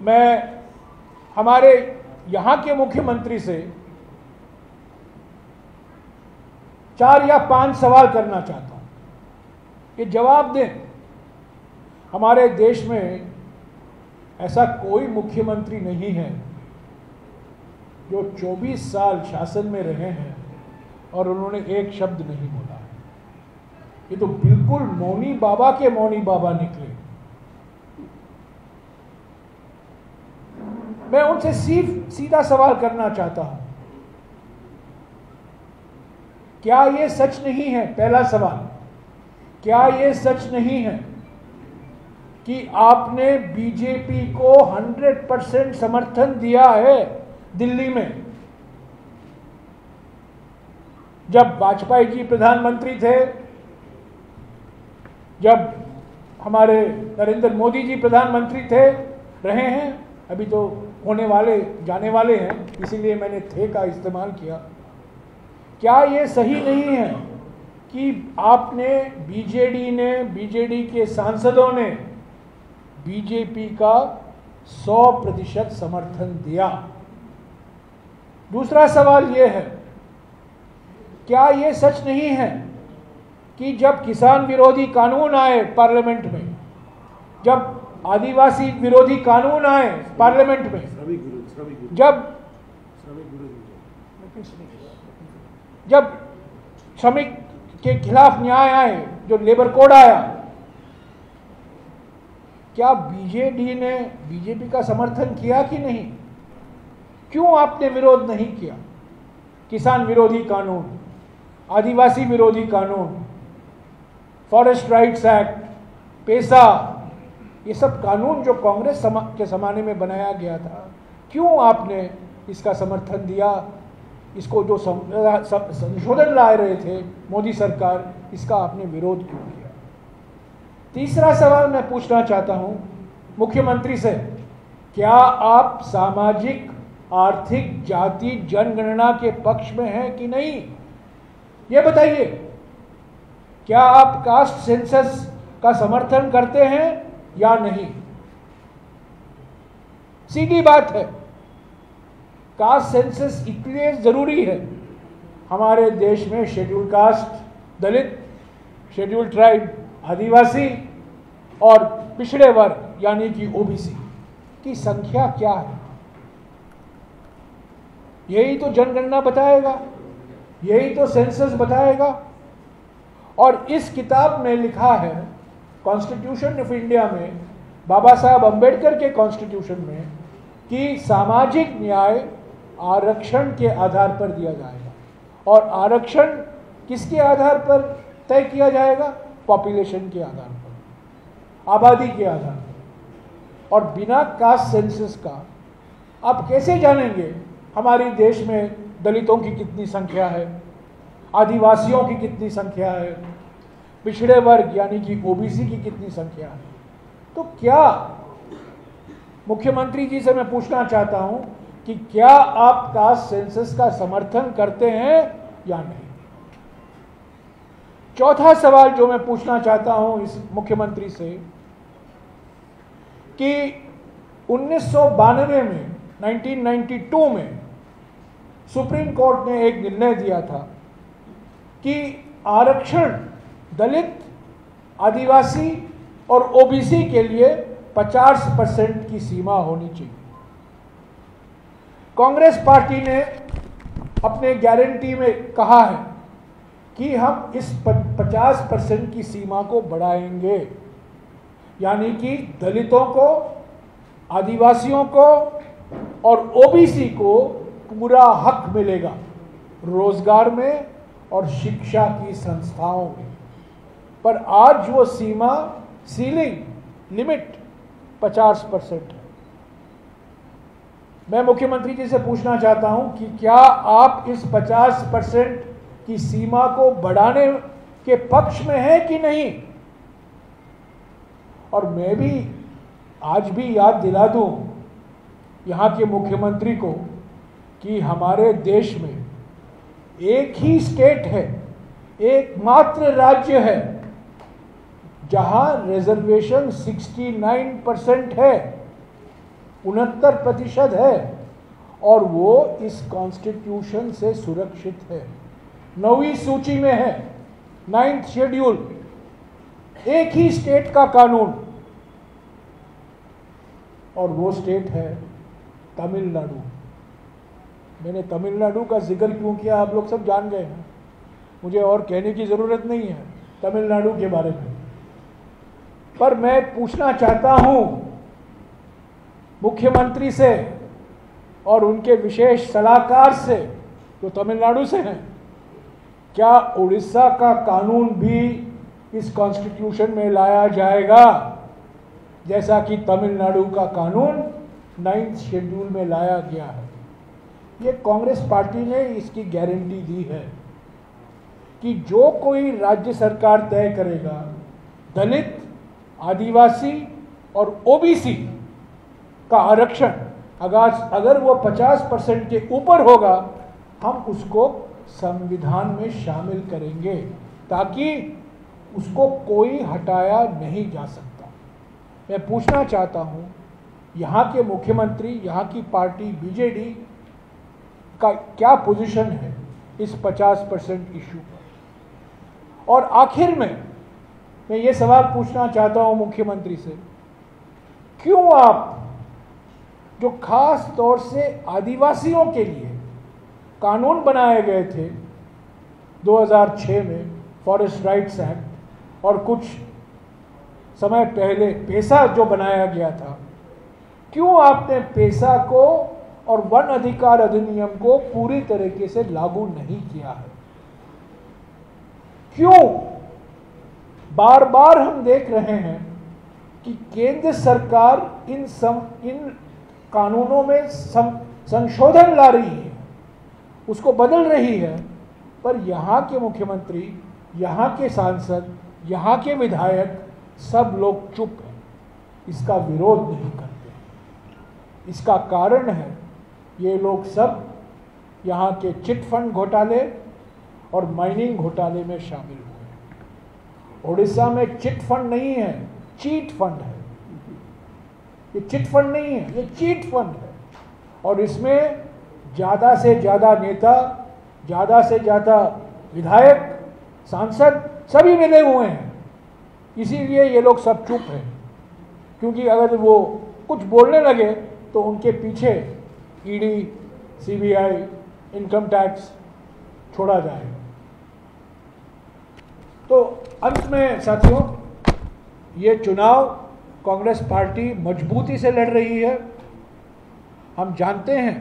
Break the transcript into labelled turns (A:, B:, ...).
A: मैं हमारे यहाँ के मुख्यमंत्री से 4 या 5 सवाल करना चाहता हूँ कि जवाब दें। हमारे देश में ऐसा कोई मुख्यमंत्री नहीं है जो 24 साल शासन में रहे हैं और उन्होंने एक शब्द नहीं बोला है। ये तो बिल्कुल मौनी बाबा के मौनी बाबा निकले। मैं उनसे सीधा सवाल करना चाहता हूं, क्या ये सच नहीं है? पहला सवाल, क्या ये सच नहीं है कि आपने बीजेपी को 100% समर्थन दिया है दिल्ली में? जब वाजपेयी जी प्रधानमंत्री थे, जब हमारे नरेंद्र मोदी जी प्रधानमंत्री थे, रहे हैं, अभी तो होने वाले जाने वाले हैं, इसीलिए मैंने थे का इस्तेमाल किया। क्या ये सही नहीं है कि आपने बीजेडी के सांसदों ने बीजेपी का 100% समर्थन दिया? दूसरा सवाल ये है, क्या ये सच नहीं है कि जब किसान विरोधी कानून आए पार्लियामेंट में, जब आदिवासी विरोधी कानून आए पार्लियामेंट में, जब श्रमिक के खिलाफ न्याय आए, जो लेबर कोड आया, क्या बीजेडी ने बीजेपी का समर्थन किया कि नहीं? क्यों आपने विरोध नहीं किया? किसान विरोधी कानून, आदिवासी विरोधी कानून, फॉरेस्ट राइट्स एक्ट, पेसा, ये सब कानून जो कांग्रेस के ज़माने में बनाया गया था, क्यों आपने इसका समर्थन दिया? इसको जो संशोधन ला रहे थे मोदी सरकार, इसका आपने विरोध क्यों किया? तीसरा सवाल मैं पूछना चाहता हूं मुख्यमंत्री से, क्या आप सामाजिक आर्थिक जाति जनगणना के पक्ष में हैं कि नहीं? ये बताइए, क्या आप कास्ट सेंसस का समर्थन करते हैं या नहीं? सीधी बात है, कास्ट सेंसस इसलिए जरूरी है, हमारे देश में शेड्यूल कास्ट, दलित, शेड्यूल ट्राइब, आदिवासी और पिछड़े वर्ग यानी कि ओबीसी की संख्या क्या है? यही तो जनगणना बताएगा, यही तो सेंसस बताएगा। और इस किताब में लिखा है, कॉन्स्टिट्यूशन ऑफ इंडिया में, बाबा साहब अंबेडकर के कॉन्स्टिट्यूशन में, कि सामाजिक न्याय आरक्षण के आधार पर दिया जाएगा। और आरक्षण किसके आधार पर तय किया जाएगा? पॉपुलेशन के आधार पर, आबादी के आधार पर। और बिना कास्ट सेंसस का आप कैसे जानेंगे हमारे देश में दलितों की कितनी संख्या है, आदिवासियों की कितनी संख्या है, पिछड़े वर्ग यानी कि ओबीसी की कितनी संख्या है? तो क्या मुख्यमंत्री जी से मैं पूछना चाहता हूं कि क्या आप कास्ट सेंसस का समर्थन करते हैं या नहीं? चौथा सवाल जो मैं पूछना चाहता हूं इस मुख्यमंत्री से, कि 1992 में, 1992 में सुप्रीम कोर्ट ने एक निर्णय दिया था कि आरक्षण दलित, आदिवासी और ओबीसी के लिए 50% की सीमा होनी चाहिए। कांग्रेस पार्टी ने अपने गारंटी में कहा है कि हम इस 50% की सीमा को बढ़ाएंगे, यानी कि दलितों को, आदिवासियों को और ओबीसी को पूरा हक मिलेगा रोजगार में और शिक्षा की संस्थाओं में। पर आज वो सीमा, सीलिंग, लिमिट 50% है। मैं मुख्यमंत्री जी से पूछना चाहता हूं कि क्या आप इस 50% की सीमा को बढ़ाने के पक्ष में हैं कि नहीं? और मैं भी आज भी याद दिला दूं यहाँ के मुख्यमंत्री को कि हमारे देश में एक ही स्टेट है, एकमात्र राज्य है जहां रिजर्वेशन 69% है। 69% है और वो इस कॉन्स्टिट्यूशन से सुरक्षित है, 9वीं सूची में है, 9th शेड्यूल। एक ही स्टेट का कानून और वो स्टेट है तमिलनाडु। मैंने तमिलनाडु का जिक्र क्यों किया आप लोग सब जान गए हैं, मुझे और कहने की ज़रूरत नहीं है तमिलनाडु के बारे में। पर मैं पूछना चाहता हूं मुख्यमंत्री से और उनके विशेष सलाहकार से जो तमिलनाडु से हैं, क्या उड़ीसा का कानून भी इस कॉन्स्टिट्यूशन में लाया जाएगा जैसा कि तमिलनाडु का कानून 9th शेड्यूल में लाया गया है? ये कांग्रेस पार्टी ने इसकी गारंटी दी है कि जो कोई राज्य सरकार तय करेगा, दलित, आदिवासी और ओबीसी का आरक्षण अगर वो 50% के ऊपर होगा, हम उसको संविधान में शामिल करेंगे ताकि उसको कोई हटाया नहीं जा सकता। मैं पूछना चाहता हूं यहाँ के मुख्यमंत्री, यहाँ की पार्टी बीजेडी का क्या पोजीशन है इस 50% इशू पर? और आखिर में मैं ये सवाल पूछना चाहता हूं मुख्यमंत्री से, क्यों आप जो खास तौर से आदिवासियों के लिए कानून बनाए गए थे 2006 में, फॉरेस्ट राइट्स एक्ट, और कुछ समय पहले पेसा जो बनाया गया था, क्यों आपने पेसा को और वन अधिकार अधिनियम को पूरी तरीके से लागू नहीं किया है? क्यों बार बार हम देख रहे हैं कि केंद्र सरकार इन कानूनों में संशोधन ला रही है, उसको बदल रही है, पर यहाँ के मुख्यमंत्री, यहाँ के सांसद, यहाँ के विधायक सब लोग चुप हैं, इसका विरोध नहीं करते। इसका कारण है ये लोग सब यहाँ के चिट फंड घोटाले और माइनिंग घोटाले में शामिल हुए। उड़ीसा में चिट फंड नहीं है, चीट फंड है। ये चिट फंड नहीं है, ये चीट फंड है, और इसमें ज़्यादा से ज़्यादा नेता, ज़्यादा से ज़्यादा विधायक, सांसद सभी मिले हुए हैं। इसीलिए ये लोग सब चुप हैं, क्योंकि अगर वो कुछ बोलने लगे तो उनके पीछे ईडी, सीबीआई, इनकम टैक्स छोड़ा जाएगा। तो अंत में साथियों, ये चुनाव कांग्रेस पार्टी मजबूती से लड़ रही है। हम जानते हैं